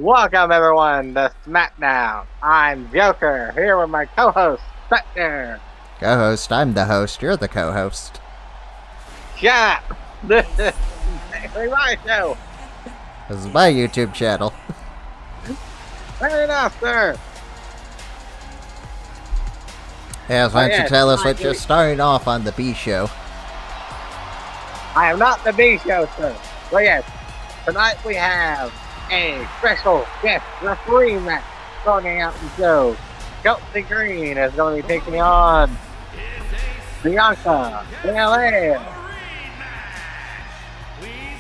Welcome everyone to Smackdown. I'm Joker, here with my co-host, Spectre. Co-host, I'm the host, you're the co-host. Shut up! This is exactly my show. This is my YouTube channel. Fair enough, sir. Yes, why don't you tell us what you're starting off on the B show? I am not the B show, sir. But yes, tonight we have a special guest referee match starting out the show. Chelsea Green is going to be taking on Bianca, Belair.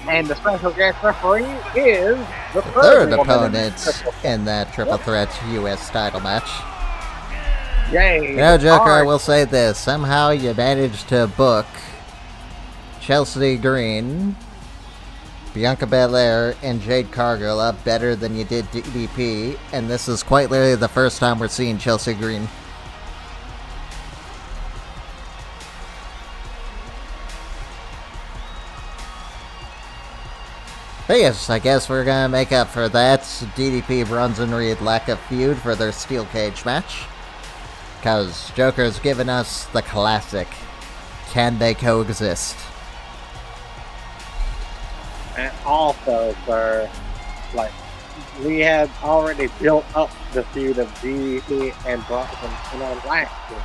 And the special guest referee is the third opponent in that triple threat U.S. title match. Yay! You know, Joker, I will say this. Somehow you managed to book Chelsea Green, Bianca Belair, and Jade Cargill up better than you did DDP, and this is quite literally the first time we're seeing Chelsea Green. But yes, I guess we're gonna make up for that DDP Bronson Reed lack of feud for their steel cage match. Because Joker's given us the classic, can they coexist? And also, sir, like, we had already built up the feud of DDP and Bronson in our last season.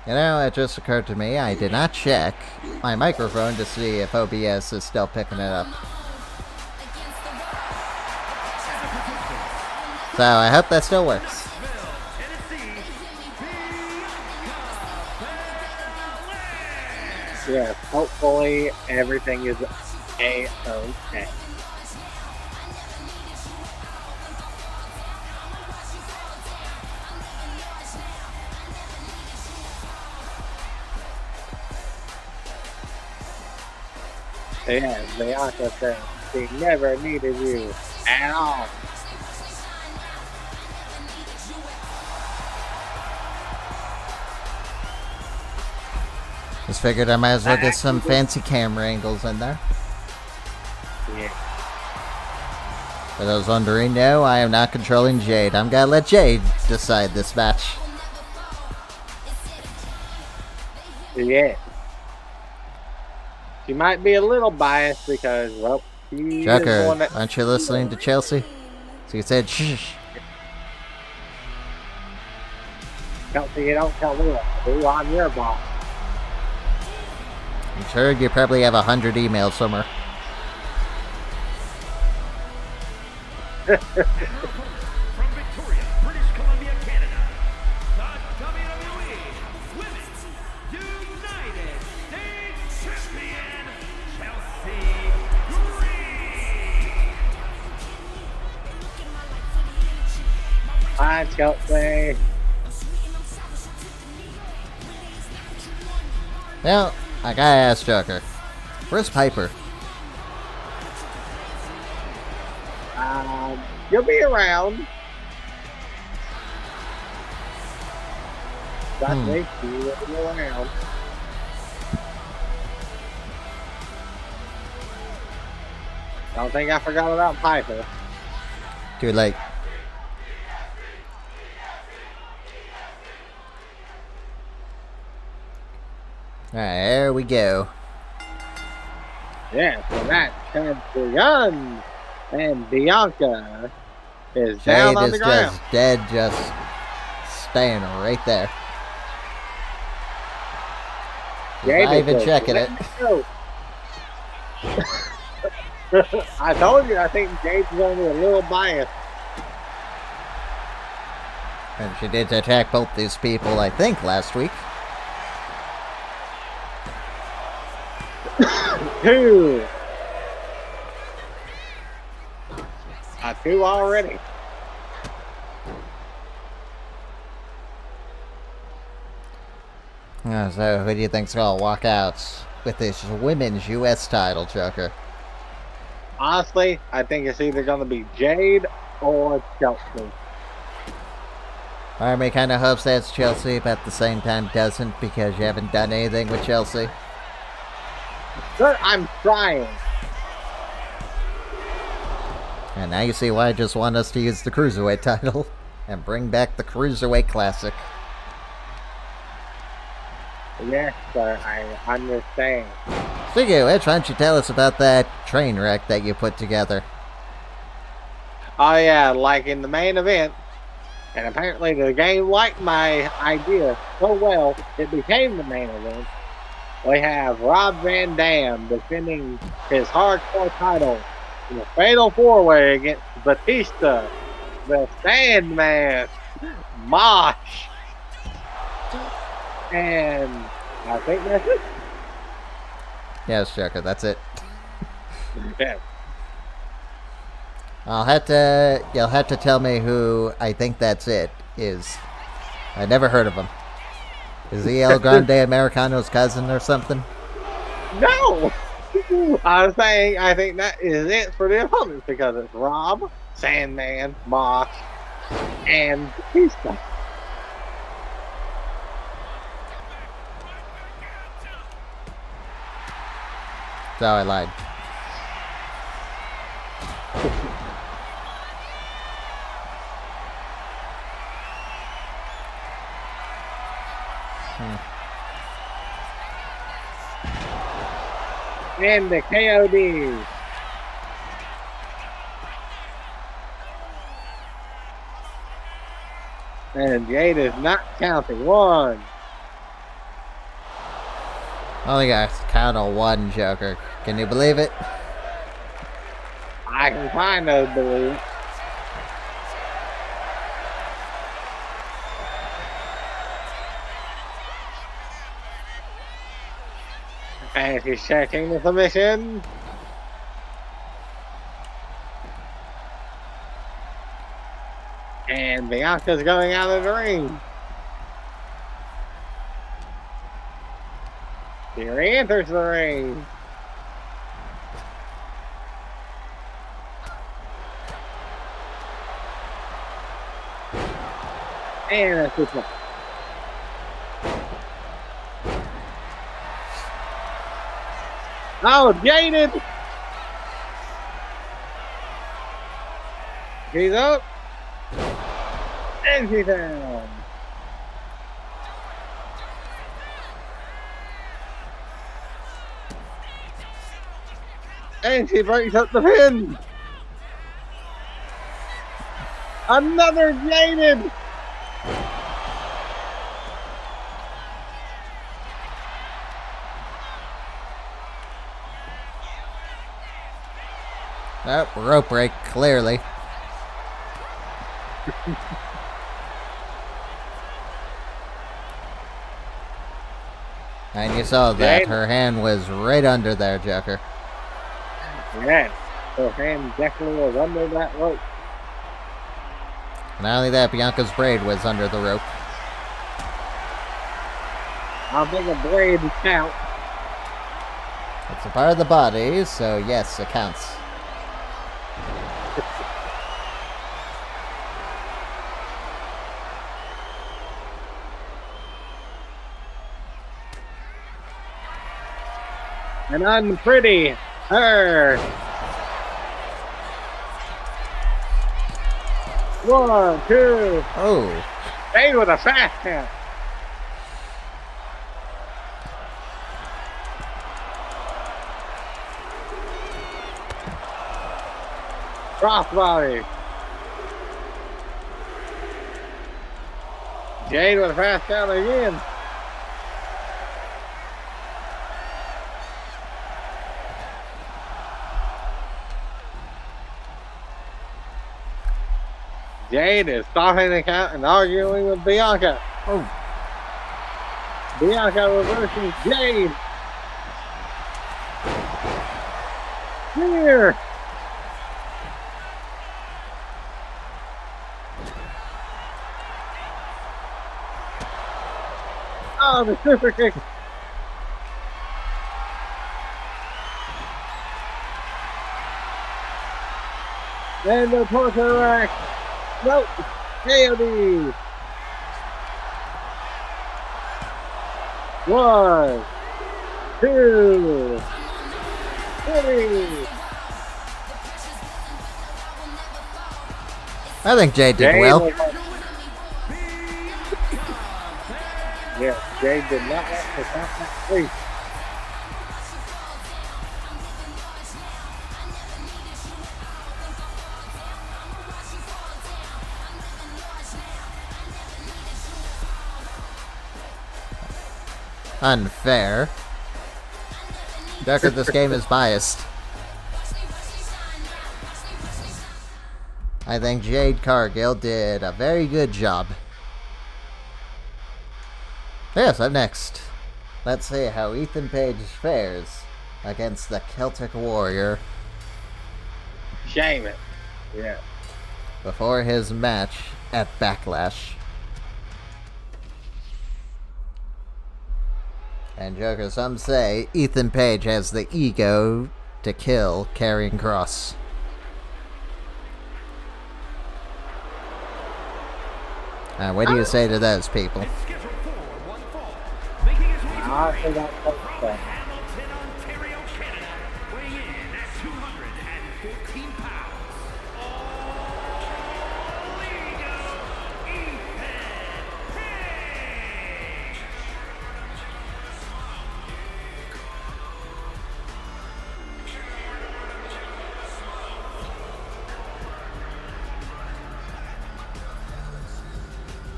You know, it just occurred to me, I did not check my microphone to see if OBS is still picking it up. So, I hope that still works. Yes, hopefully everything is A-okay. Yes, Bianca said she never needed you at all. Just figured I might as well get some fancy camera angles in there. Yeah. For those wondering, no, I am not controlling Jade. I'm gonna let Jade decide this match. Yeah. She might be a little biased because, well, she is the Joker, one that... aren't you listening to Chelsea? So you said shh. Chelsea, you don't tell me what to do. I'm your boss. I'm sure you probably have 100 emails somewhere. From Victoria, British Columbia, Canada, the WWE Women's United States Champion, Chelsea Green. Hi, Chelsea. Now, I gotta ask Joker, where's Piper? You'll be around. That makes you will be around. Don't think I forgot about Piper. Too late. Alright, there we go. Yeah, so that has begun. And Bianca is down Jade on is the ground. just dead, just staying right there. Jade Not is even just checking it. I told you, I think Jade's going to be a little biased. And she did attack both these people, I think, last week. Two. Two already. So, who do you think's gonna walk out with this women's U.S. title, Joker? Honestly, I think it's either going to be Jade or Chelsea. Army kind of hopes that's Chelsea, but at the same time doesn't because you haven't done anything with Chelsea. Sir, I'm trying. And now you see why I just want us to use the Cruiserweight title and bring back the Cruiserweight Classic. Yes, sir, I understand. Speaking of which, why don't you tell us about that train wreck that you put together? Oh yeah, like in the main event, and apparently the game liked my idea so well, it became the main event. We have Rob Van Dam defending his hardcore title in a fatal four-way against Batista, the Sandman, Mosh, and I think that's it. Yes, Joker, that's it. Yeah. You'll have to tell me who I think that's it is. I never heard of him. Is he El Grande Americano's cousin or something? No! I was saying I think that is it for the opponents because it's Rob, Sandman, Mosh, and Batista. So I lied. And the KOD. And Jade is not counting. One. Only got to count on one, Joker. Can you believe it? I can kind of believe it. And he's checking the submission. And Bianca's going out of the ring. Here he enters the ring. And that's this one. Oh, Jaded! He's up. And he's down. And she breaks up the pin. Another Jaded. Oh, rope break, clearly. And you saw that. Jade. Her hand was right under there, Joker. Yeah, her hand definitely was under that rope. Not only that, Bianca's braid was under the rope. I don't think a blade count. It's a part of the body, so yes, it counts. An unpretty her. 1, 2. Oh. Stay with a fast count. Crossbody. Jade with a fast count again. Jade is stopping the count and arguing with Bianca. Oh. Bianca reverses Jade. Here. Oh, the super kick. And the torture rack. Nope. KOD. 1, 2, 3. I think Jade did Jade well. was yeah, Jade did not want to count that three. Unfair. Joker, this game is biased. I think Jade Cargill did a very good job. Yes, up next. Let's see how Ethan Page fares against the Celtic Warrior Sheamus. Yeah. before his match at Backlash. And Joker, some say Ethan Page has the ego to kill Karrion Kross. What do you say to those people? It's scheduled for one fall. Making his way to the I ring forgot from that. Hamilton, Ontario, Canada, weighing in at 214 pounds. All ego, Ethan Page.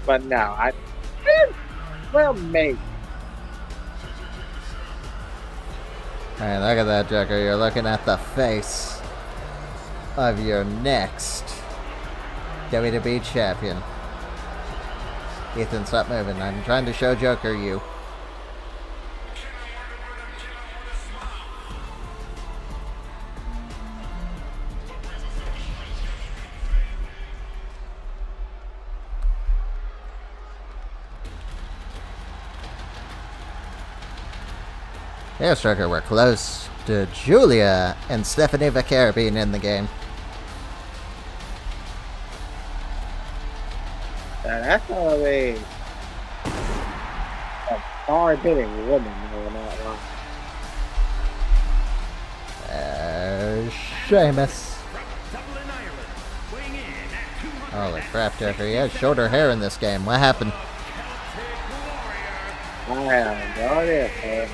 But no, well, maybe. Alright, look at that, Joker. You're looking at the face of your next WWE champion. Ethan, stop moving. I'm trying to show Joker you. Yes, Joker, we're close to Julia and Stephanie Vaquer being in the game. That's gonna be a hard-hitting woman, no, not wrong. Sheamus. From Dublin, Ireland, weighing in at 200. Holy crap, Joker. He has shorter hair in this game. What happened? Celtic Warrior. I have no idea, sir.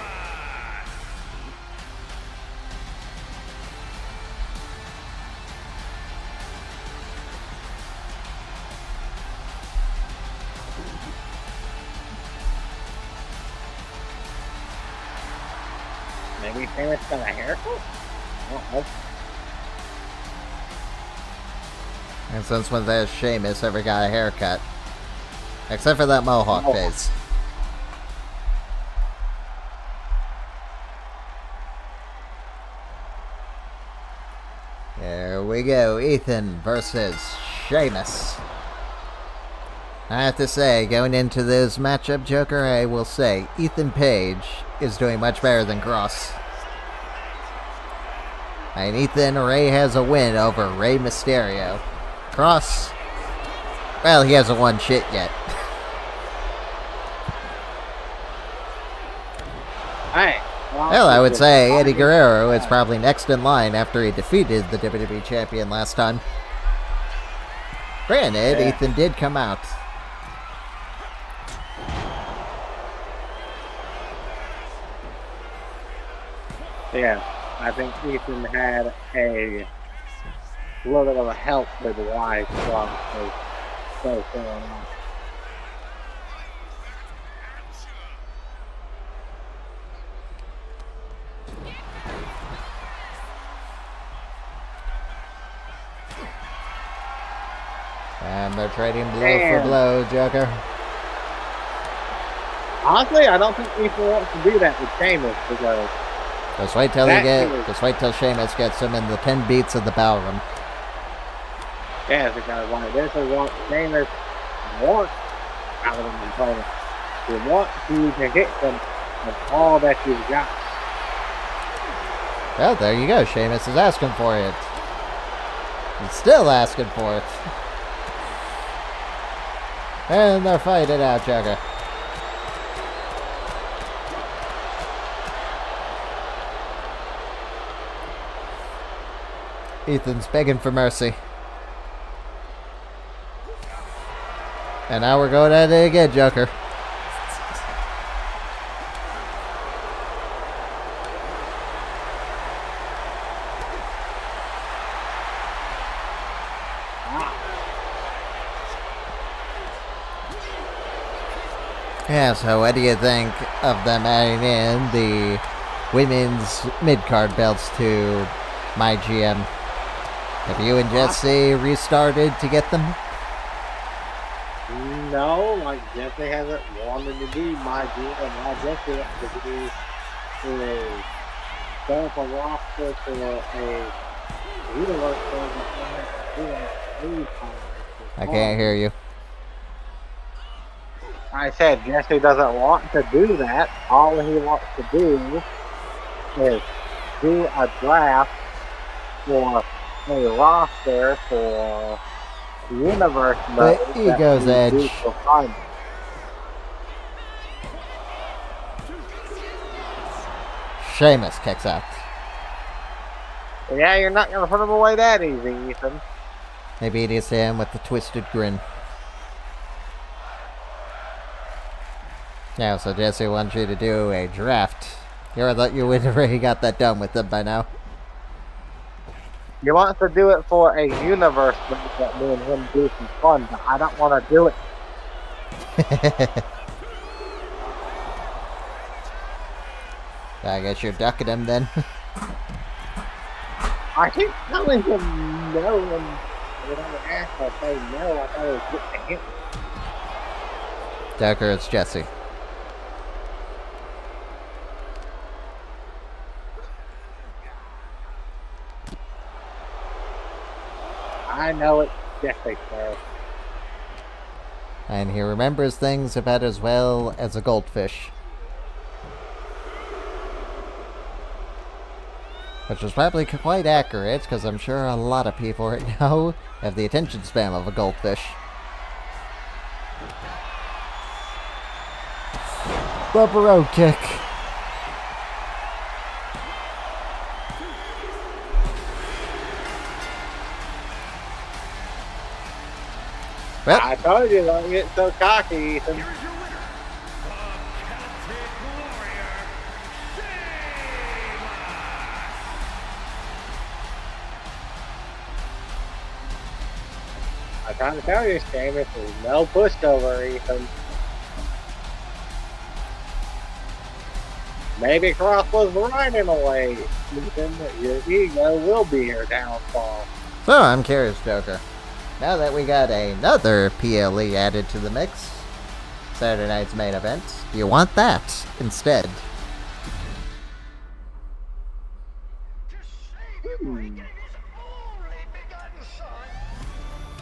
Maybe Sheamus got a haircut? I don't know. And since when has Sheamus ever got a haircut? Except for that mohawk phase. Here we go. Ethan versus Sheamus. I have to say, going into this matchup, Joker, I will say Ethan Page is doing much better than Kross. And Ethan Ray has a win over Rey Mysterio. Kross, well, he hasn't won shit yet. Hey. Well, I would say Eddie Guerrero is probably next in line after he defeated the WWE Champion last time. Granted, Yeah. Ethan did come out. Yeah, I think Ethan had a little bit of a help with why Kross was so going on. And they're trading blow for Man. blow, Joker. Honestly, I don't think Ethan wants to do that with Sheamus because Just wait till That- just wait till Sheamus gets him in the 10 beats of the ballroom. yeah, because like this is what Sheamus wants out of an opponent. He wants you to hit them with all that you've got. Well, there you go. Sheamus is asking for it. He's still asking for it. And they're fighting out, Joker. Ethan's begging for mercy. And now we're going at it again, Joker. Yeah, so what do you think of them adding in the women's mid-card belts to my GM? Have you and Jesse restarted to get them? No, like Jesse hasn't wanted to do my GM. All Jesse wants to do is set up a roster for a universe tournament. I can't hear you. I said Jesse doesn't want to do that. All he wants to do is do a draft for a roster for the universe mode. The Ego's Edge. Sheamus kicks out. Yeah, you're not going to put him away that easy, Ethan. Maybe it is him with the twisted grin. Yeah, so Jesse wants you to do a draft. I thought you would have already got that done with them by now. He wants to do it for a universe that me and him do some fun, but I don't want to do it. I guess you're ducking him then. I keep telling him no, and when I ask, I say no. I thought it was good to him. Ducker, it's Jesse. I know it's Jesse, sir. And he remembers things about as well as a goldfish. Which is probably quite accurate, because I'm sure a lot of people right now have the attention span of a goldfish. Rubber road kick. Well, I told you don't get so cocky, Ethan. Here is your winner, the Celtic Warrior, Sheamus. I'm trying to tell you, Sheamus, there's no pushover, Ethan. Maybe Kross was right in a way, Ethan, that your ego will be your downfall. so I'm curious, Joker. Now that we got another PLE added to the mix, Saturday night's main event, do you want that instead?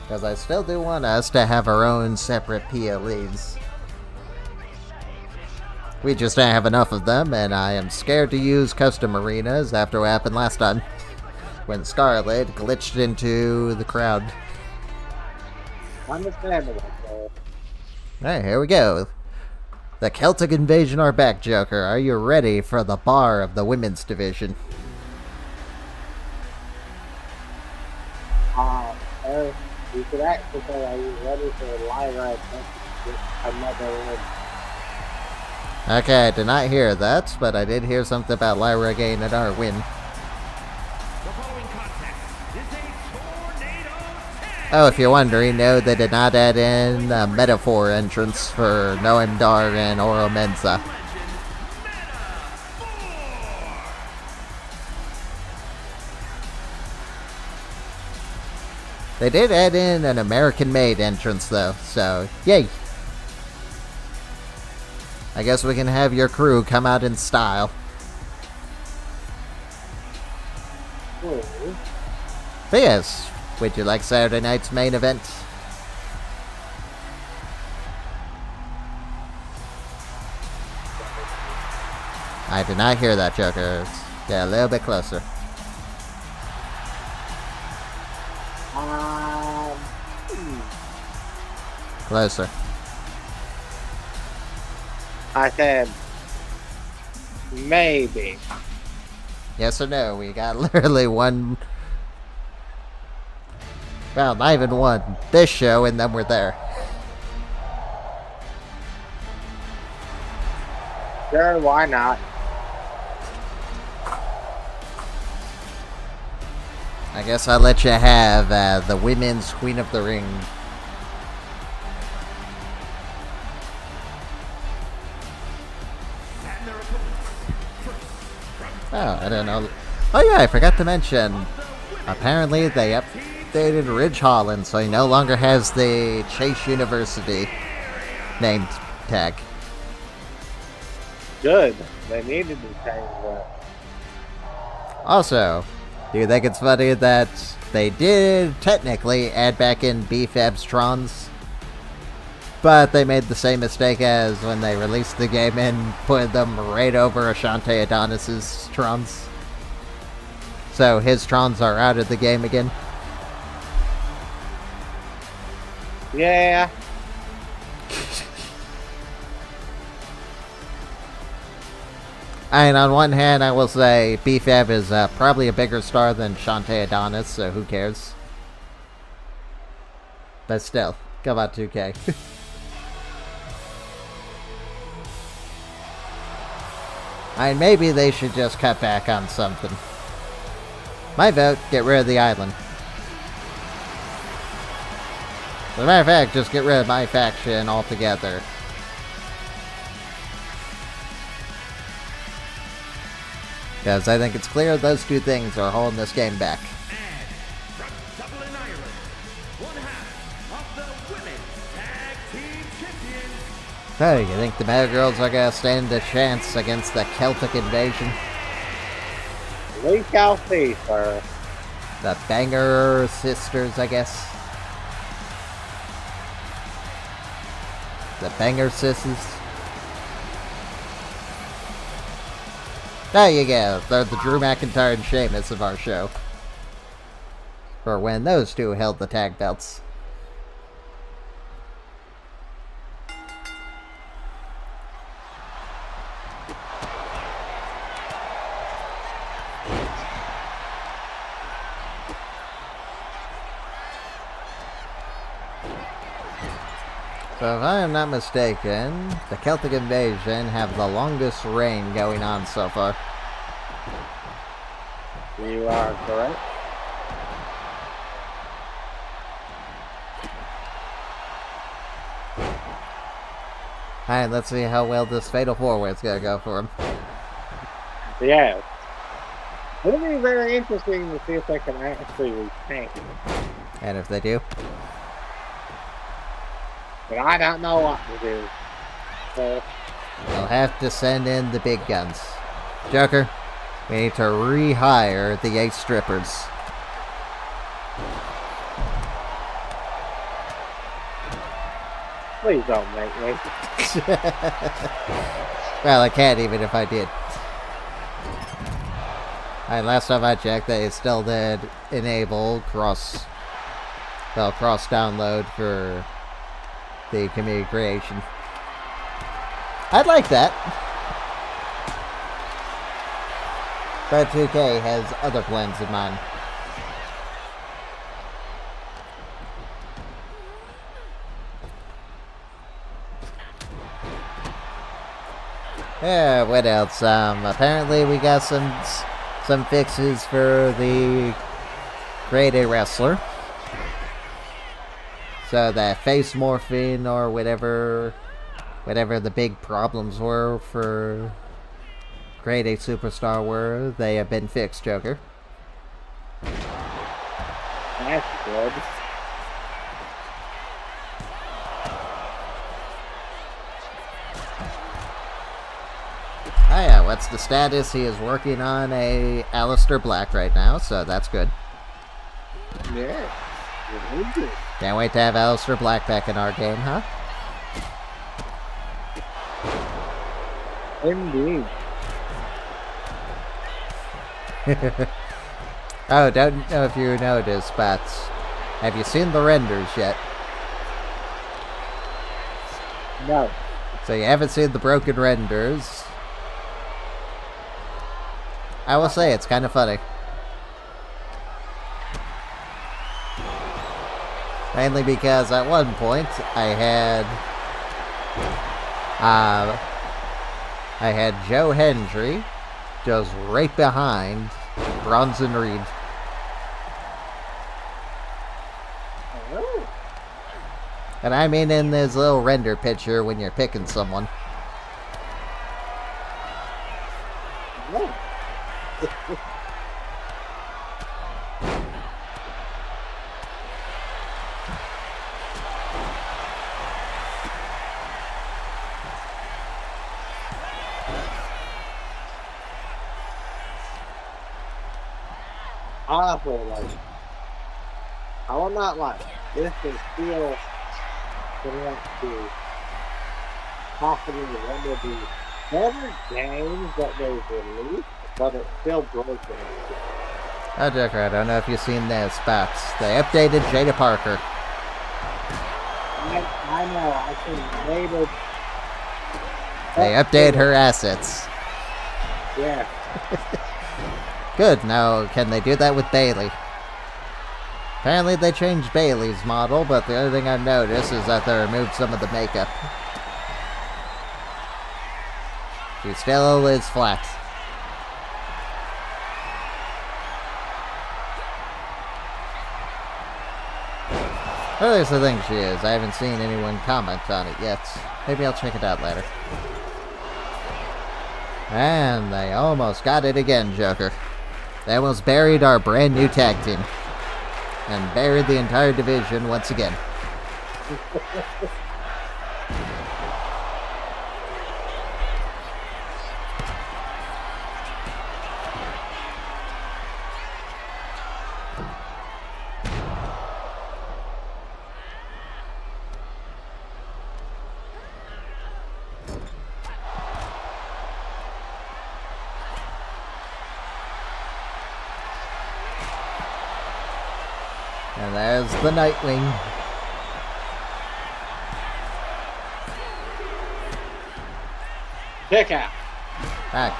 Because I still do want us to have our own separate PLEs. We just don't have enough of them, and I am scared to use custom arenas after what happened last time, when Scarlet glitched into the crowd. Understandable, sir. Alright, here we go. The Celtic Invasion are back, Joker. Are you ready for the bar of the women's division? You could actually say, are you ready for Lyra to get another win? Okay, I did not hear that, but I did hear something about Lyra getting another win. The following contest is a tornado tag. Oh, if you're wondering, no, they did not add in a metaphor entrance for Noam Dar and Oro Mensah. They did add in an American-made entrance, though, so yay! I guess we can have your crew come out in style. Cool. But yes, would you like Saturday night's main event? I did not hear that, Joker. Get a little bit closer. Closer. I said, maybe. Yes or no? We got literally one. Well, not even one. This show, and then we're there. Sure, why not? I guess I'll let you have the Women's Queen of the Ring. Oh, I don't know. Oh yeah, I forgot to mention. Apparently they updated Ridge Holland, so he no longer has the Chase University name tag. Good. They needed to change that. Also, do you think it's funny that they did technically add back in B-Fab's Trons, but they made the same mistake as when they released the game and put them right over Ashante Adonis's Trons. So his Trons are out of the game again. Yeah. And on one hand, I will say B-Fab is probably a bigger star than Shantae Adonis, so who cares? But still, come on 2K. And maybe they should just cut back on something. My vote, get rid of the island. As a matter of fact, just get rid of my faction altogether. Because I think it's clear those two things are holding this game back. And from Dublin, Ireland, one half of the Women's Tag Team Champions. So, you think the Mad Girls are going to stand a chance against the Celtic invasion? We shall see, sir. The Banger Sisters, I guess. The Banger Sisters. There you go. They're the Drew McIntyre and Sheamus of our show. For when those two held the tag belts. So if I am not mistaken, the Celtic Invasion have the longest reign going on so far. You are correct. Alright, let's see how well this Fatal 4-Way is going to go for them. Yes. It'll be very interesting to see if they can actually retain. And if they do, But I don't know what to do. So, they'll have to send in the big guns. Joker, we need to rehire the 8 strippers. please don't make me. Well, I can't even if I did. Alright, last time I checked, they still did enable cross download for the community creation. I'd like that. But 2K has other plans in mind. Yeah, what else? Apparently we got some fixes for the Grade A wrestler. So that face morphine or whatever the big problems were for Grade A Superstar were, they have been fixed, Joker. That's good. Oh yeah, what's the status? He is working on a Aleister Black right now, so that's good. Yeah. Really good. Can't wait to have Aleister Black back in our game, huh? Indeed. Oh, don't know if you noticed, but have you seen the renders yet? No. So you haven't seen the broken renders. I will say it's kind of funny. Mainly because at one point I I had Joe Hendry just right behind Bronson Reed. Oh. And I mean in this little render picture when you're picking someone. Oh. I feel like I will not lie. This is still connect to possibly one of the better games that they've released, but it's still broken. Oh, Joker, I don't know if you've seen this, but they updated Jada Parker. I know. I think They update her assets. Yeah. Good. Now, can they do that with Bailey? Apparently they changed Bailey's model, but the other thing I've noticed is that they removed some of the makeup. She still is flat. Or at least I think she is. I haven't seen anyone comment on it yet. Maybe I'll check it out later. And they almost got it again, Joker. They almost buried our brand new tag team. And buried the entire division once again. And there's the Nightwing. Kick out.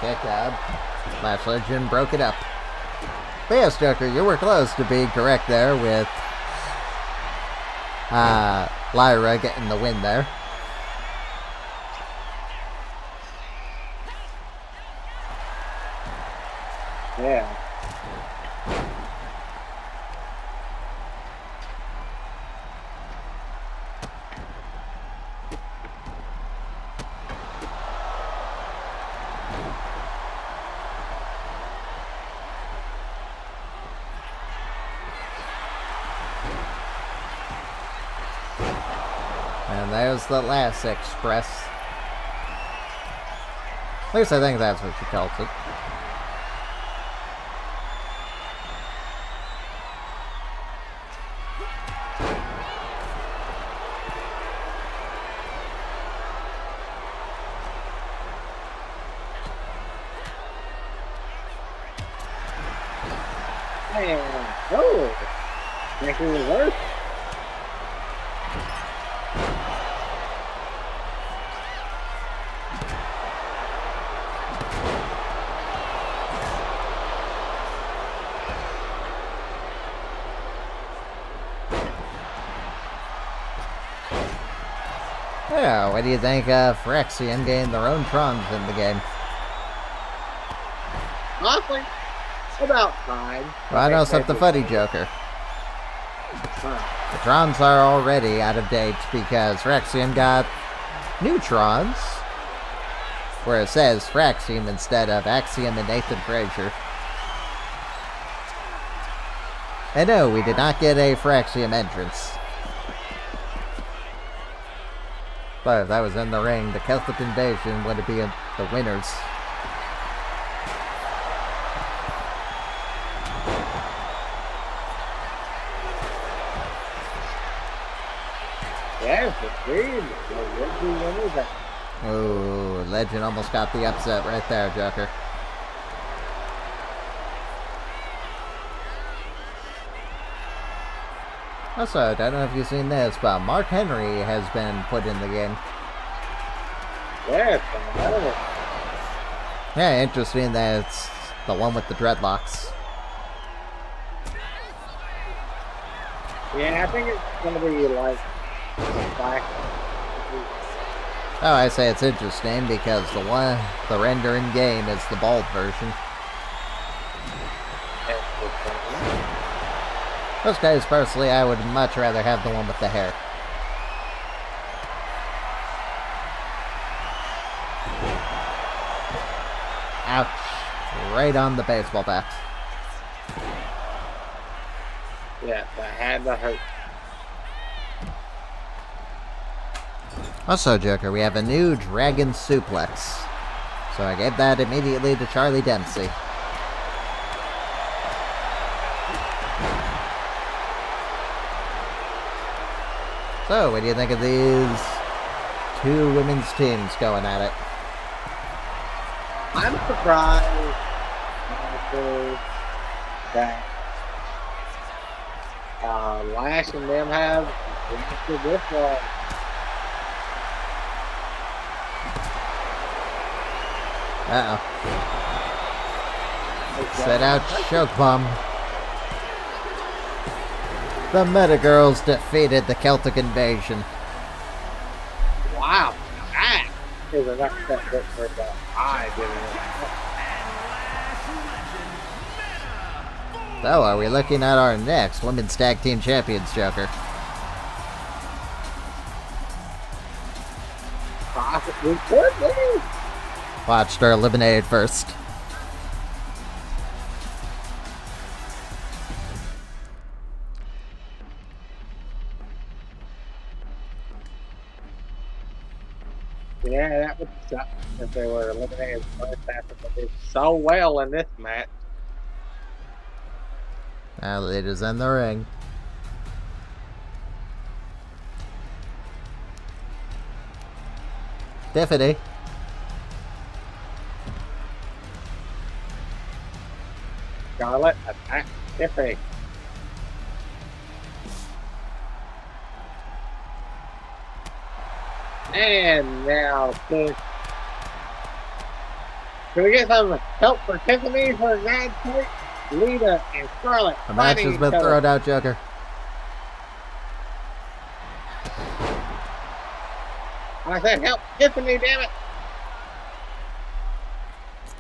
Kick out. Lash Legend broke it up. But yes, Joker, you were close to being correct there with Lyra getting the win there. Yeah. And there's the last express. At least I think that's what she calls it. And oh, making reverse. Yeah, what do you think of Phyrexian getting their own Trons in the game? Honestly, about time. Well, I know something funny, Joker. The Trons are already out of date because Phyrexian got new Trons, where it says Phyrexian instead of Axiom and Nathan Frazier. And no, we did not get a Phyrexian entrance. But if that was in the ring, the Celtic Invasion would be the winners. Yes, agreed. The Ripley winners. Oh, Legend almost got the upset right there, Joker. Also, I don't know if you've seen this, but Mark Henry has been put in the game. Yes, Yeah, interesting that it's the one with the dreadlocks. yeah, I think it's gonna be like black. Oh, I say it's interesting because the render in game is the bald version. Those guys, personally, I would much rather have the one with the hair. Ouch. Right on the baseball bat. Yeah, that had to hurt. Also, Joker, we have a new Dragon Suplex. So I gave that immediately to Charlie Dempsey. So, what do you think of these two women's teams going at it? I'm surprised honestly, that Lash and them have reacted this one. Uh-oh. Set out choke bomb. The Meta Girls defeated the Celtic Invasion. Wow, that is an upset victory that I didn't. So, are we looking at our next Women's Tag Team Champions, Joker? Possibly could be. Watched her eliminated first. Yeah, that would suck if they were eliminated first after they did so well in this match. Now Lita's in the ring. Tiffany. Charlotte attack Tiffany. And now, can we get some help for Tiffany for God's sake? Lita and Charlotte. The match has been thrown out, Joker. I said help Tiffany, damn it.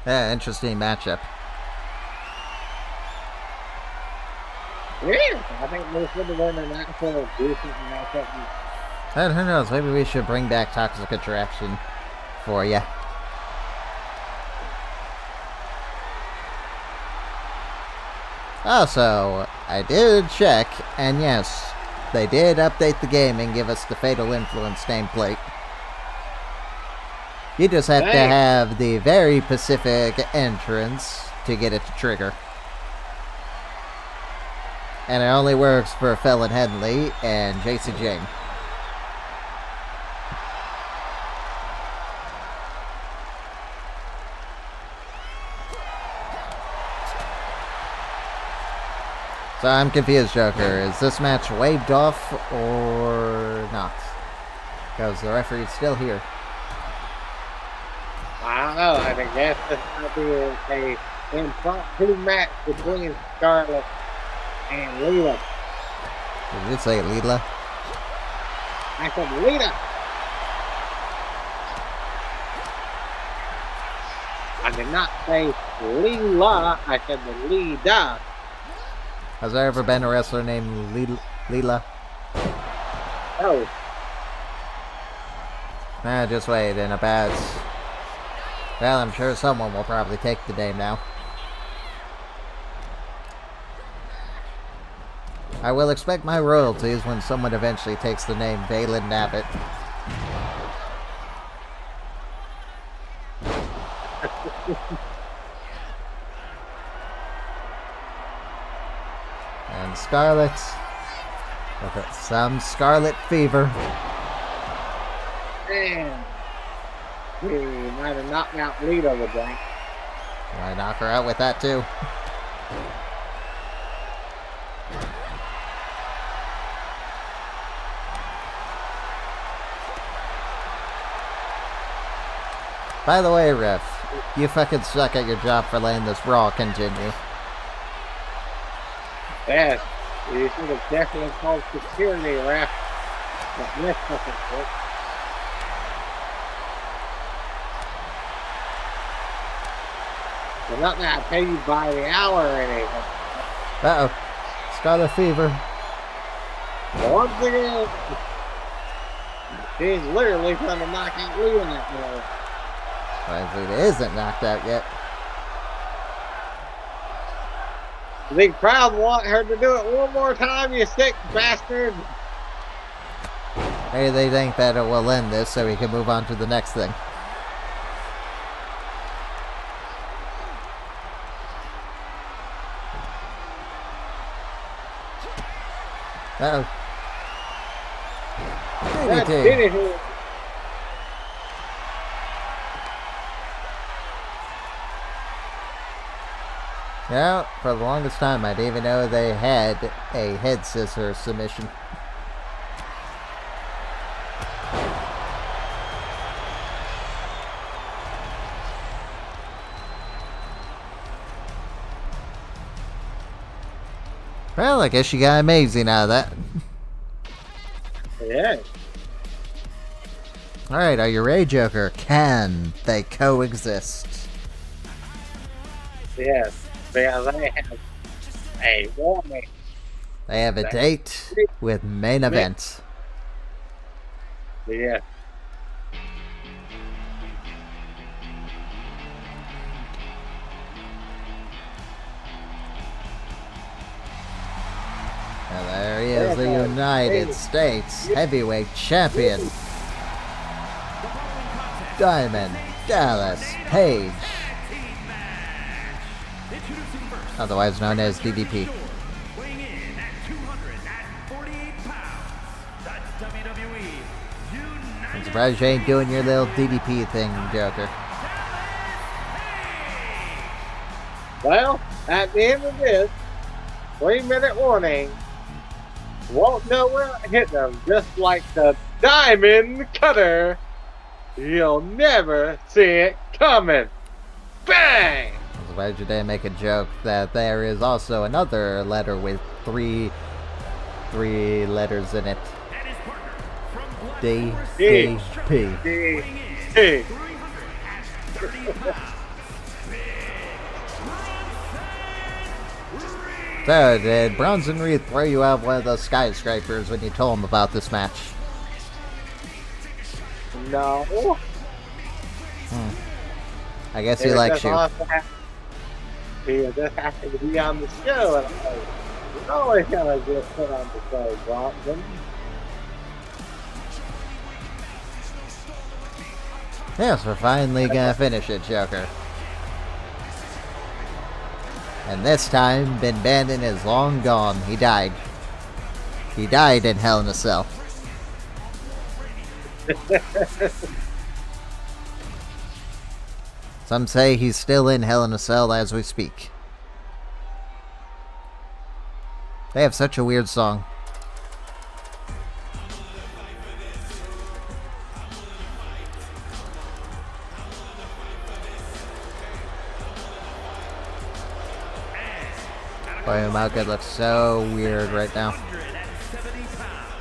Yeah, interesting matchup. Yeah, I think most of the women in that sort of decent matchup. And who knows, maybe we should bring back Toxic Attraction for ya. Also, I did check, and yes, they did update the game and give us the Fatal Influence nameplate. You just have to have the very Pacific entrance to get it to trigger. And it only works for Felon Henley and JC Jing. So I'm confused, Joker. Is this match waved off or not? Because the referee's still here. I don't know. I guess this might be a impromptu match between Scarlett and Lita. Did you say Lila? I said Lita. I did not say Lila. I said the Lita. Has there ever been a wrestler named Lila? Oh. Nah, just wait in a bad... Well, I'm sure someone will probably take the name now. I will expect my royalties when someone eventually takes the name Valen Nabbit. And Scarlett, with some Scarlet Fever. Man, we might have knocked out Lita with that. I knock her out with that too. By the way, Ref, you fucking suck at your job for letting this Raw continue. Yes, you should have definitely called security, ref. But this doesn't work. I'm not going to pay you by the hour or anything. Uh-oh. Scarlet Fever. Once again, he's literally trying to knock out Lita now. Well, Lita isn't knocked out yet. The crowd want her to do it one more time, you sick bastard. Maybe they think that it will end this so we can move on to the next thing. Uh-oh. DDT. Yeah, for the longest time I didn't even know they had a head scissor submission. Well, I guess you got amazing out of that. Yeah. Alright, are you ready, Joker? Can they coexist? Yes, because they have a warning. They have a date with main event. Yeah. And there he is, the United States Heavyweight Champion, Diamond Dallas Page, otherwise known as DDP. Weighing in at 248 pounds, the WWE I'm United surprised you ain't doing your little DDP thing, Joker. Well, at the end of this 3-minute warning, won't know where it hit them, just like the diamond cutter. You'll never see it coming. Bang! I'm surprised you didn't make a joke that there is also another letter with three letters in it. and his partner from Black DDP. weighing in Hey, 330 pounds. So, did Bronson Reed throw you out one of those skyscrapers when you told him about this match? no. I guess he likes you. He was just happy to be on the show, and I was always gonna just put on the show, Bronson. Yes, we're finally gonna finish it, Joker. And this time, Ben Bandon is long gone. He died. He died in Hell in a Cell. Some say he's still in Hell in a Cell as we speak. They have such a weird song. Boy, Umaga looks so weird right now. 170 pounds.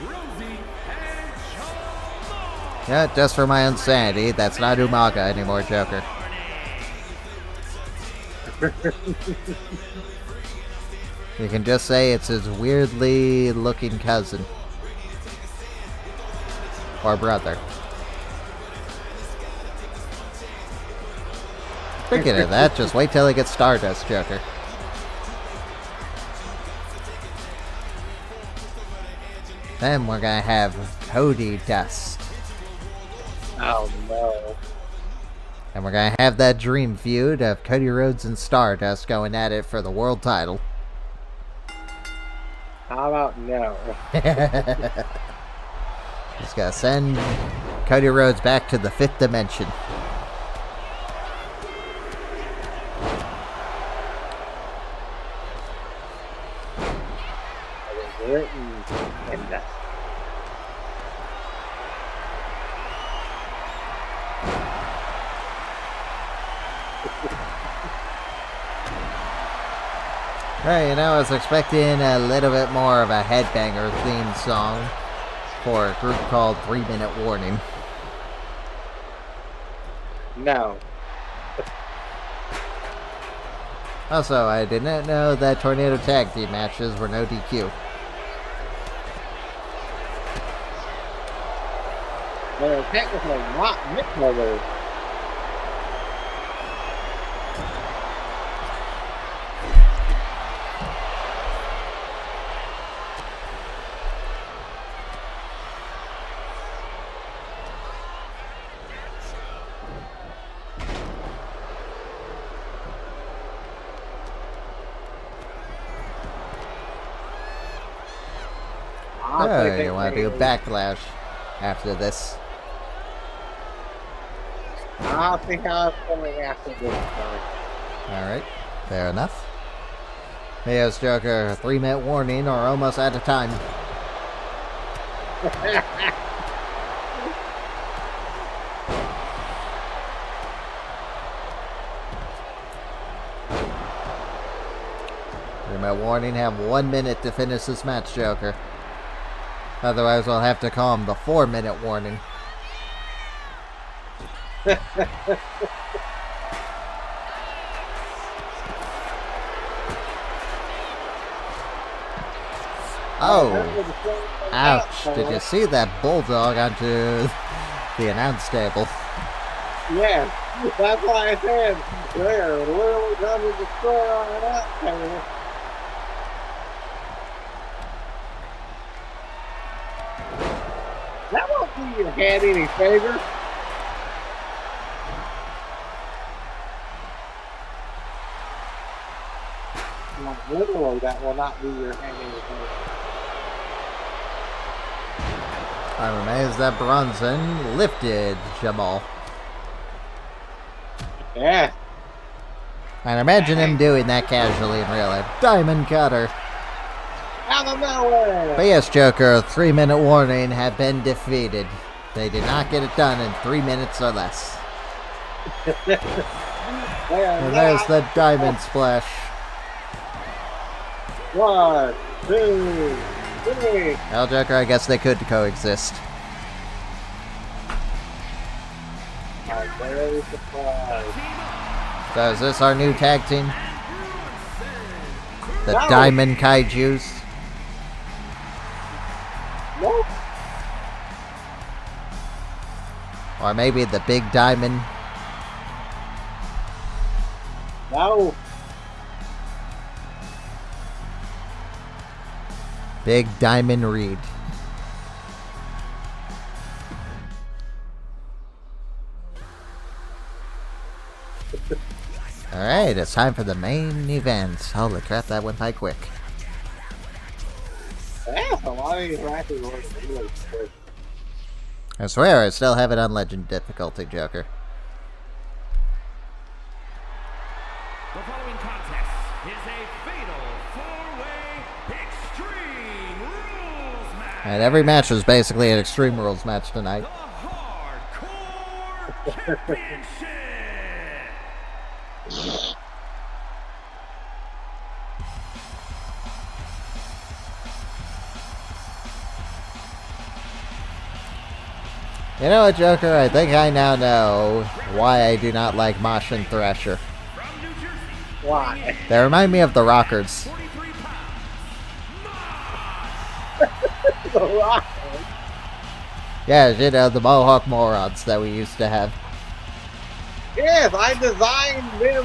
Rosie and Shawn. Yeah, just for my insanity, that's not Umaga anymore, Joker. You can just say it's his weirdly looking cousin. Or brother. Speaking of that, just wait till he gets Stardust, Joker. Then we're gonna have Cody Dust. Oh no. And we're gonna have that dream feud of Cody Rhodes and Stardust going at it for the world title. How about no? He's gonna send Cody Rhodes back to the 5th dimension. It was written in the Hey, you know, I was expecting a little bit more of a headbanger theme song for a group called 3 Minute Warning. no. Also, I did not know that Tornado Tag Team matches were no DQ. They're technically not mid-carders. Oh, you want to do Backlash after this. I'll see how it's going after this time. Alright, fair enough. Theo's Joker, 3-minute warning or almost out of time. Three-minute warning, have 1 minute to finish this match, Joker. Otherwise, we'll have to call him the 4-minute warning. Oh, ouch. Did you see that bulldog onto the announce table? Yeah, that's why I said they're literally going to destroy on an out table. That won't do your head any favor. Like, literally, that will not do your head any favor. I'm amazed that Bronson lifted Jamal. Yeah. And imagine him doing that casually in real life. Diamond Cutter. Out of nowhere. But yes, Joker, 3-minute warning have been defeated. They did not get it done in 3 minutes or less. And there's the Diamond Splash. 1, 2, 3. Well, Joker, I guess they could coexist. I'm very surprised. So is this our new tag team? The No. Diamond Kaijus? Nope. Or maybe the Big Diamond? No. Big Diamond Reed. Alright, it's time for the main event. Holy crap, that went by quick. That's a lot of these matches were really quick. I swear, I still have it on Legend difficulty, Joker. The following contest is a fatal four-way Extreme Rules match. And every match was basically an Extreme Rules match The tonight. Hardcore Championship. You know what, Joker? I think I now know why I do not like Mosh and Thrasher. From New Jersey, Why? They remind me of the Rockers. 43 pounds. The Rock. Yeah, you know, the Mohawk morons that we used to have. Yes, I designed them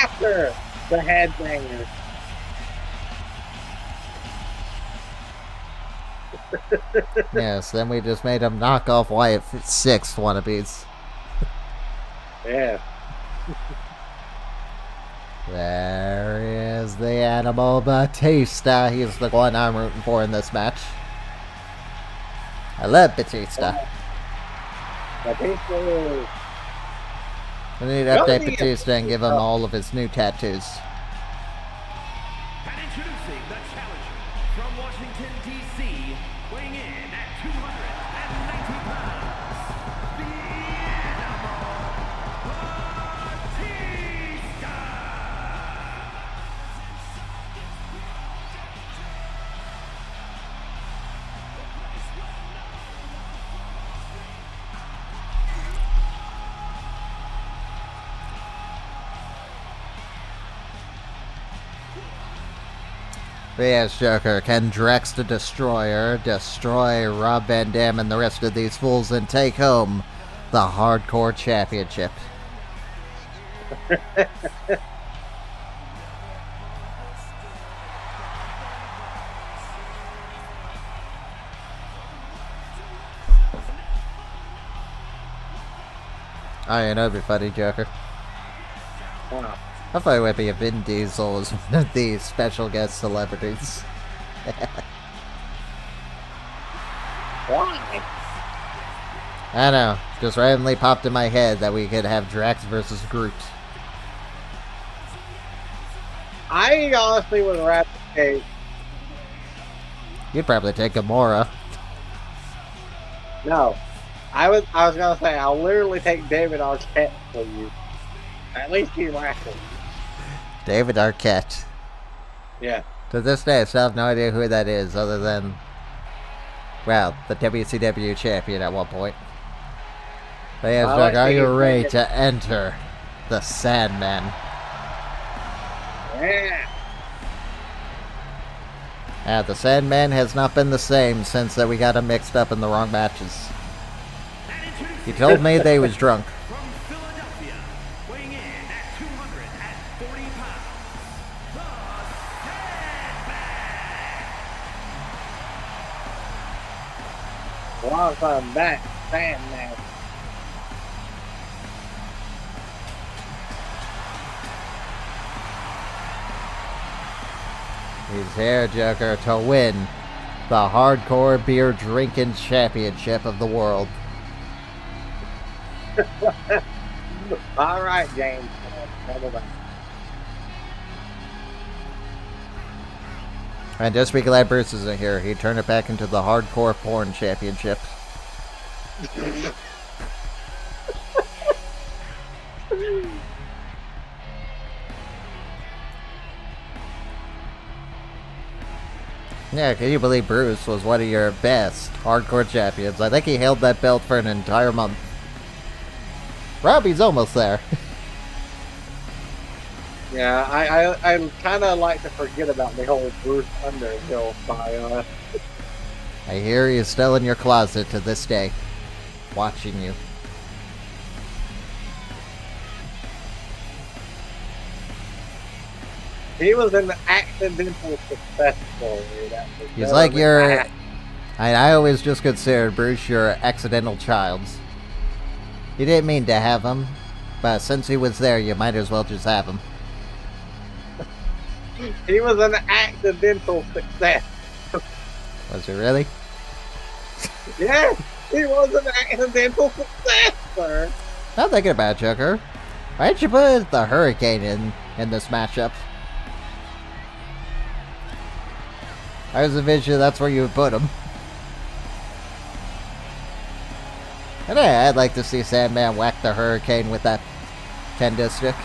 after the headbangers. Yes, then we just made them knock off Wyatt 6 wannabes. Yeah. There is the animal Batista. He's the one I'm rooting for in this match. I love Batista. Batista. We need to update Batista and give him all of his new tattoos. And introducing the challenger from Washington, D.C., weighing in at 290 pounds, the Animal Batista! Yes, Joker. Can Drex the Destroyer destroy Rob Van Dam and the rest of these fools and take home the Hardcore Championship? Oh, you know, it'd be funny, Joker. Wow. I thought it would be a Vin Diesel as one of these special guest celebrities. Why? I know, just randomly popped in my head that we could have Drax versus Groot. I honestly would rather take. You'd probably take Gamora. No. I was gonna say I'll literally take David Arquette for you. At least he wrestled. David Arquette. Yeah. To this day, I still have no idea who that is, other than, well, the WCW champion at one point. But yeah, Doug, are you ready to enter the Sandman? Yeah. The Sandman has not been the same since that we got him mixed up in the wrong matches. He told me that he was drunk. From Philadelphia, weighing in at 240 pounds, the Sandman. Welcome back, Sandman. He's here, Joker, to win the Hardcore Beer Drinking Championship of the world. All right, James. And just be glad Bruce isn't here. He turned it back into the Hardcore Porn Championship. Yeah, can you believe Bruce was one of your best hardcore champions? I think he held that belt for an entire month. Robbie's almost there. Yeah, I kind of like to forget about the whole Bruce Underhill style. I hear he's still in your closet to this day, watching you. He was an accidental success story. He's like your... I always just considered Bruce your accidental child. You didn't mean to have him, but since he was there, you might as well just have him. He was an accidental success. Was he really? Yes, he was an accidental success, sir. I'm thinking about it, Joker. Why'd you put the Hurricane in this matchup? I was envisioning that's where you would put him. And I'd like to see Sandman whack the Hurricane with that kendo stick.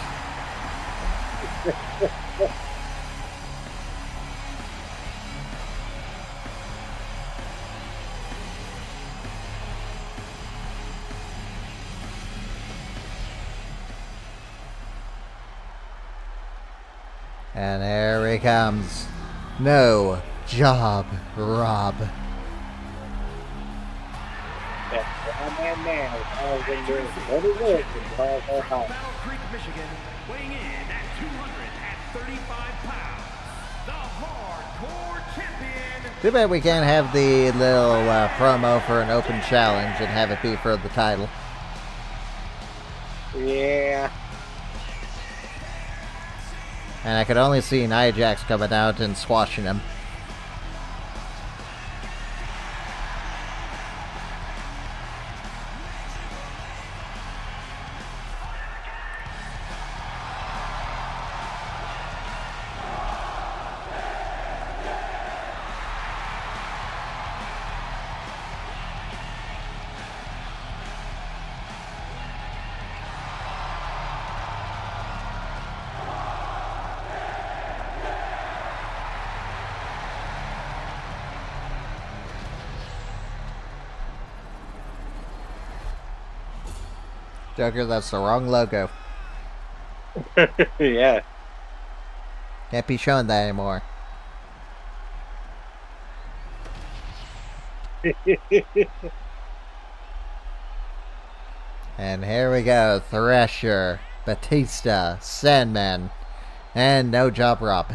And there he comes. No job, Rob. Battle Creek, Michigan, weighing in at 235 pounds, the Hardcore Champion. Too bad we can't have the little promo for an open challenge and have it be for the title. Yeah. And I could only see Nia Jax coming out and squashing him. Joker, that's the wrong logo. Yeah. Can't be showing that anymore. And here we go. Thresher, Batista, Sandman, and No Job Rob.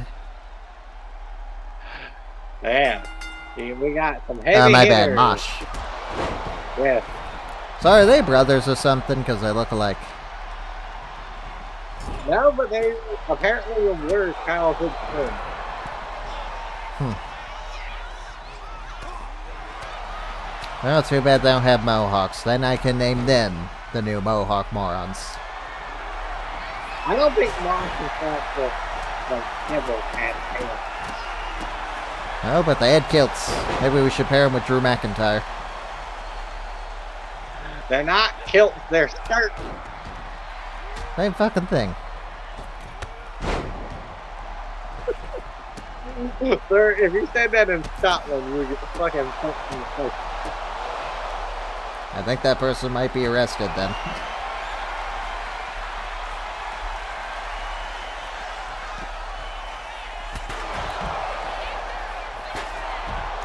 Yeah. We got some heavy Oh, my hitters. bad. Mosh. Yes. So are they brothers or something? Because they look alike. No, but they apparently were childhood friends. Well, too bad they don't have mohawks. Then I can name them the new Mohawk morons. I don't think Mosh and Kross ever had hair. Oh, but they had kilts. Maybe we should pair them with Drew McIntyre. They're not kilts, they're skirts. Same fucking thing. Sir, if you said that in Scotland, you would get fucking punched in the face. I think that person might be arrested then.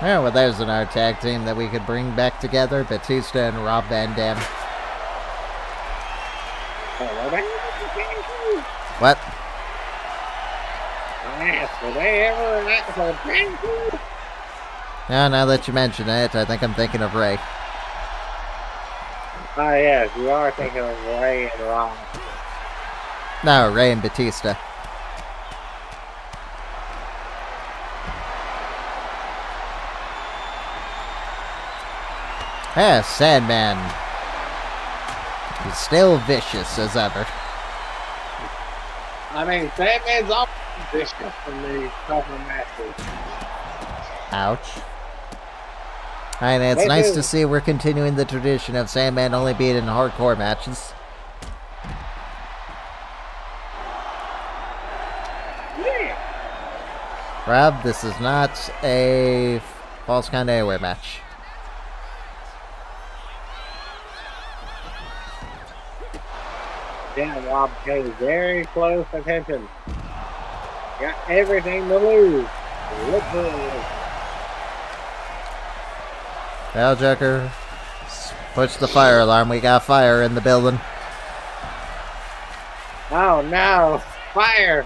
Oh, well, there's another tag team that we could bring back together. Batista and Rob Van Dam. What? Yes, were they ever an actual tag team? Now that you mention it, I think I'm thinking of Ray. Oh, yes, you are thinking of Ray and Rob. No, Ray and Batista. Yeah, Sandman. He's still vicious as ever. I mean, Sandman's always vicious from the tougher matches. Ouch. And it's They nice do. to see we're continuing the tradition of Sandman only being in hardcore matches. Yeah. Rob, this is not a false count anywhere match. Yeah, Rob pays very close attention. Got everything to lose. Literally. Well, Joker, push the fire alarm. We got fire in the building. Oh no! Fire!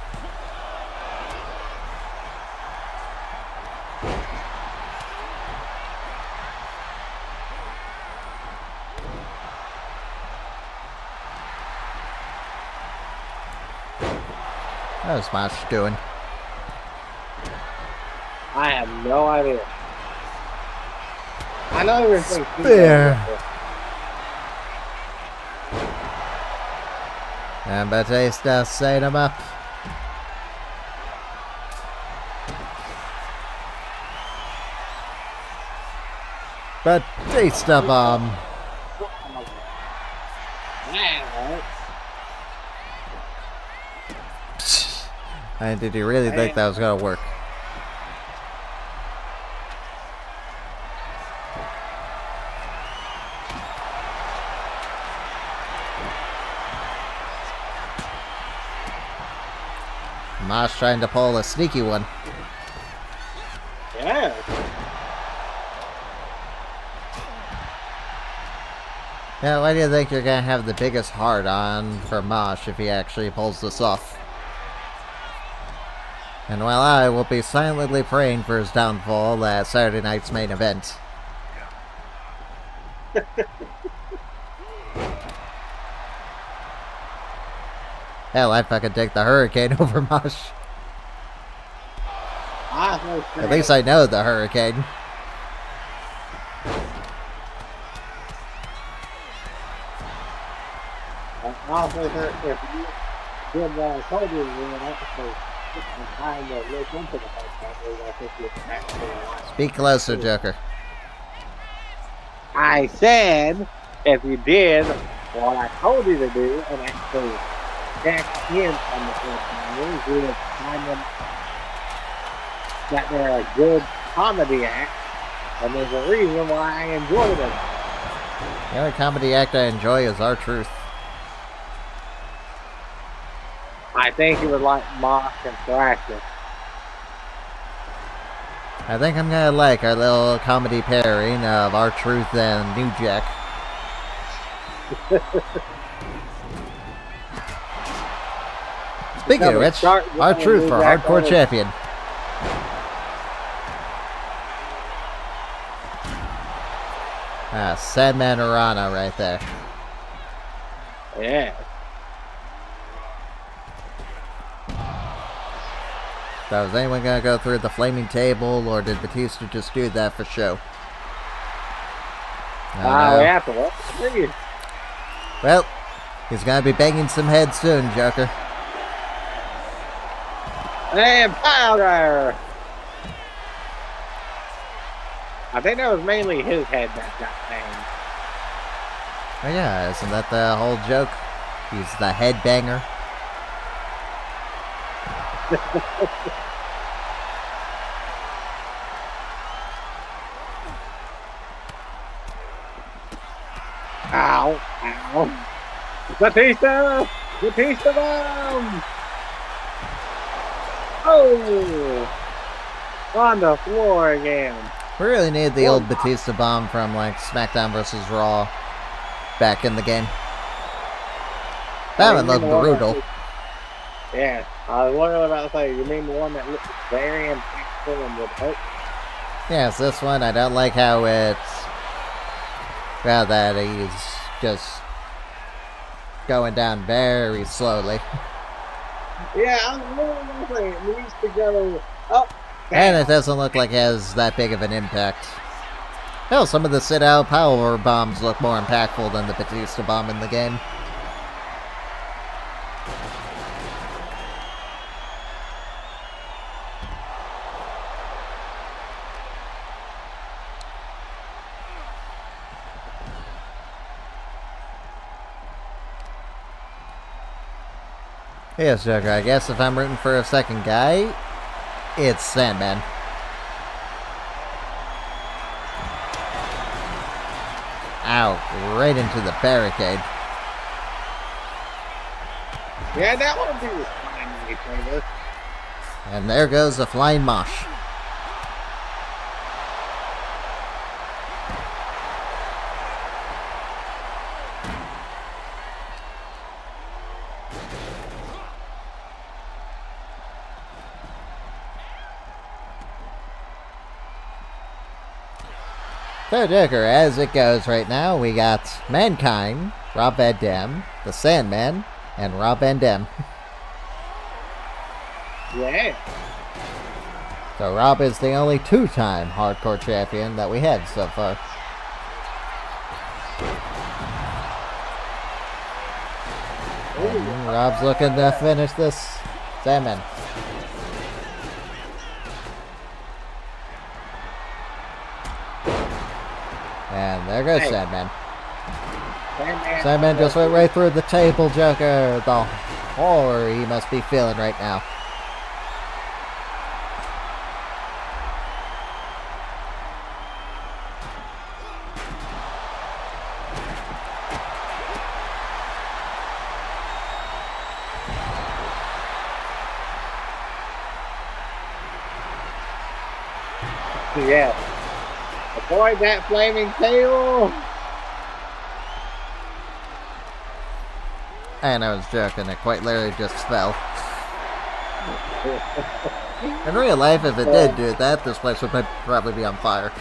How's Mosh doing? I have no idea. I know everything. Spear. And Batista set him up. Batista bomb. Yeah, And did he really think that was gonna work? Mosh trying to pull a sneaky one. yeah. Yeah, why do you think you're gonna have the biggest heart on for Mosh if he actually pulls this off? And while I will be silently praying for his downfall at Saturday night's main event. Hell, I'd fucking take the Hurricane over Mosh. At least I know the Hurricane. Honestly, sir, if you did Cody win, actually time to look into the whole thing, I think it's actually. Speak closer, Joker. I said, if you did what I told you to do and actually check in on the first you would find them that they're a good comedy act, and there's a reason why I enjoy them. The only comedy act I enjoy is R-Truth. I think you would like Mosh and Thrasher. I think I'm gonna like our little comedy pairing of R-Truth and New Jack. Speaking of which, R-Truth for Hardcore Champion. Sandman Arana right there. Yeah. So is anyone gonna go through the flaming table, or did Batista just do that for show? We have to wait to see. Well, he's gonna be banging some heads soon, Joker. And powder! I think that was mainly his head that got banged. Oh yeah, isn't that the whole joke? He's the headbanger. Ow! Ow! Batista! Batista bomb! Oh! On the floor again. We really need the old Batista bomb from like SmackDown vs. Raw back in the game. That one looked brutal. Yeah, I was literally about to say, you mean the one that looks very impactful and would hurt? Yes, this one, I don't like how it's... Well, that he's just going down very slowly. Yeah, I was literally going to say, it needs to go up. And it doesn't look like it has that big of an impact. Hell, some of the sit-out power bombs look more impactful than the Batista bomb in the game. Yes, Joker, I guess if I'm rooting for a second guy, it's Sandman. Ow, right into the barricade. Yeah, that would be fine when you this. And there goes the flying Mosh. So, Joker, as it goes right now, we got Mankind, Rob Van Dam, the Sandman, and Rob Van Dam. Yeah. So Rob is the only two-time hardcore champion that we have so far. And Rob's looking to finish this Sandman. And there goes Sandman. Sandman just went right through the table, Joker. The horror he must be feeling right now. Yeah. Avoid that flaming table. And I was joking, it quite literally just fell. In real life, if it did do that, this place would probably be on fire.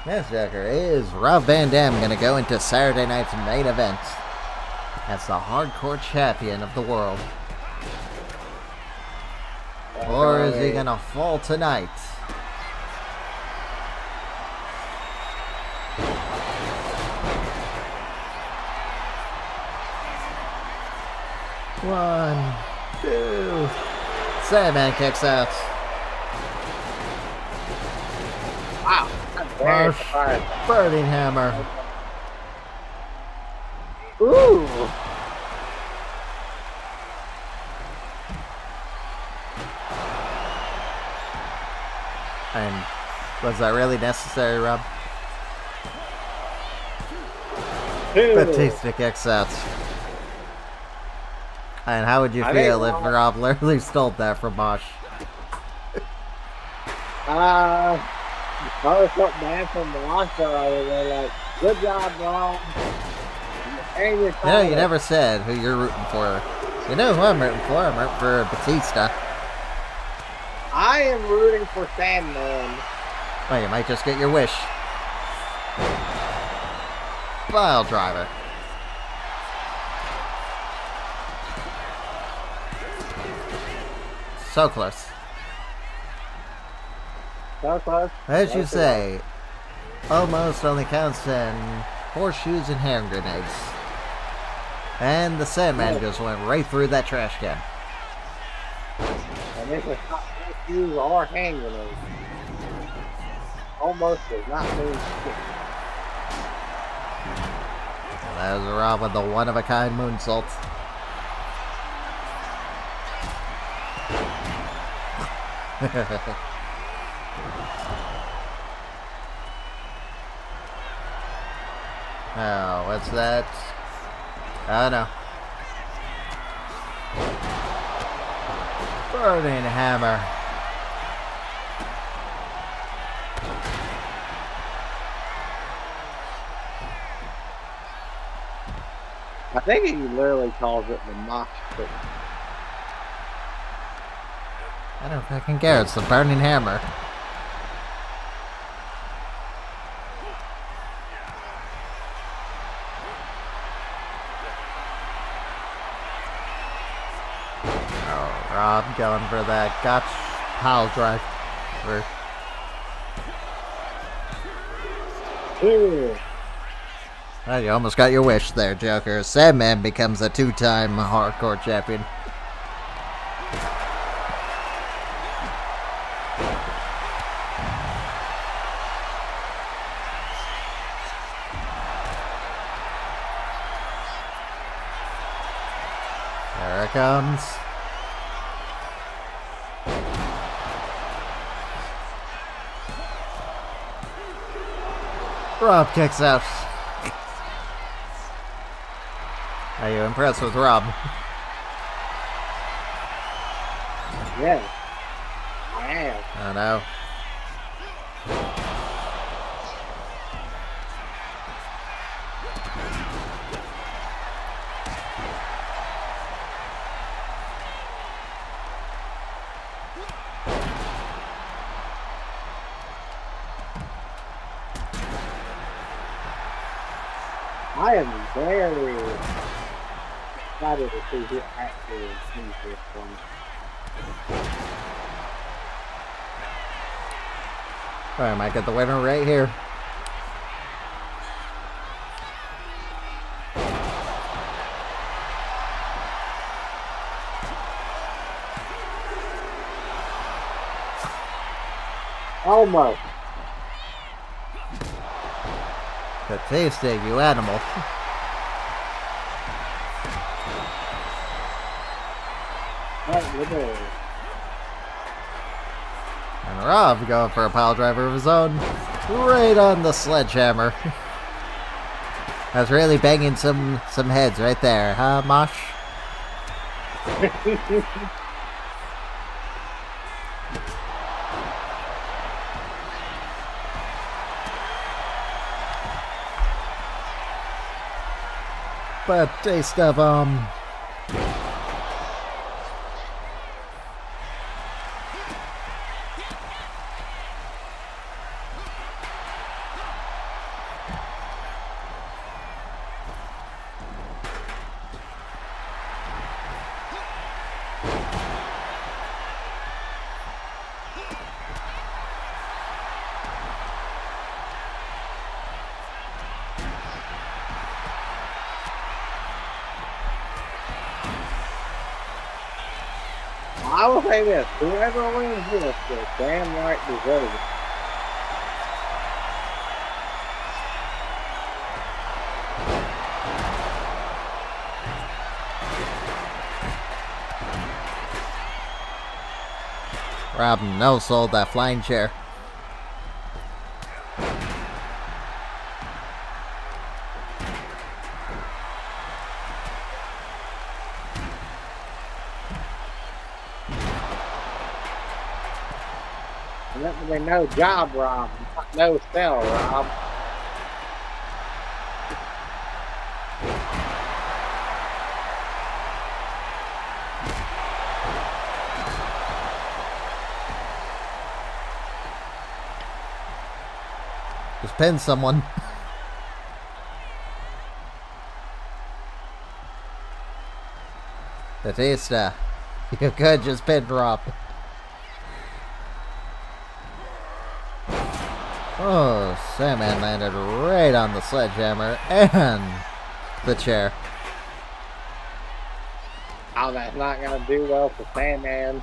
Yes, Joker, is Rob Van Dam going to go into Saturday night's main event as the hardcore champion of the world? Or is he going to fall tonight? One, two. Sandman kicks out. Wow. Mosh, Burning Hammer. Ooh. And was that really necessary, Rob? Batista kicks out. And how would you I feel think if Rob literally stole that from Mosh? I was felt bad from the last show. They're like, good job, Rob. And You know, you never said who you're rooting for. You know who I'm rooting for? I'm rooting for Batista. I am rooting for Sandman. Well, you might just get your wish. Pile driver. So close. So close. As you say, almost only counts in horseshoes and hand grenades. And the Sandman just went right through that trash can. And this is not horseshoes or hand grenades. Almost does not mean shit. That was Rob with the one-of-a-kind moonsault. Oh, what's that? Oh no. Burning hammer. I think he literally calls it the Mosh pit. I don't fucking care. It's the burning hammer. Oh, Rob going for that gotch pile drive. Ooh. Well, you almost got your wish there, Joker. Sandman becomes a two-time hardcore champion. There it comes. Rob kicks out. Are you impressed with Rob? Yeah. I am. I know. I am very excited to see who actually sees this one. I might get the winner right here. Almost. Batista, you animal. And Rob going for a pile driver of his own. Right on the sledgehammer. That's really banging some heads right there, huh, Mosh? Batista bomb. I will say this, whoever wins this will damn right deserve it. Rob no sold that flying chair. Let me no job, Rob. Not no sell, Rob. Just pin someone. Batista, you could just pin drop. Oh, Sandman landed right on the sledgehammer and the chair. Oh, that's not going to do well for Sandman.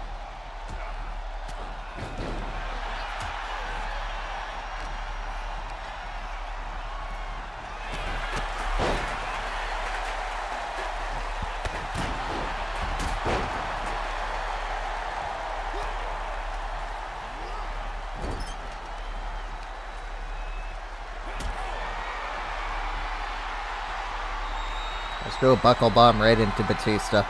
Let's do a buckle bomb right into Batista.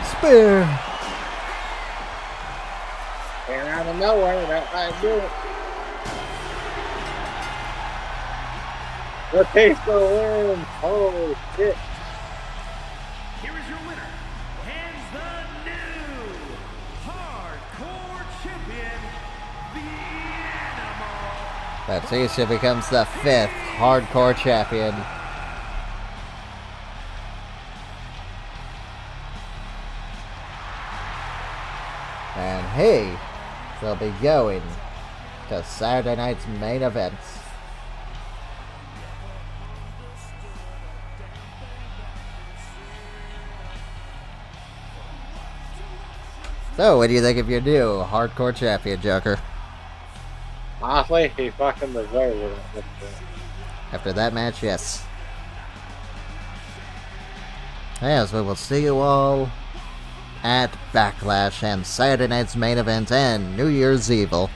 Spear! And out of nowhere, that might do it. Batista wins. Holy shit. Here is your winner, and the new Hardcore Champion, the Animal. Batista becomes the 5th Hardcore Champion. And he will be going to Saturday night's main event. So, what do you think of your new Hardcore Champion, Joker? Honestly, he fucking deserves it at this point. After that match, yes. Yes, we will see you all at Backlash and Saturday night's main event and New Year's Evil.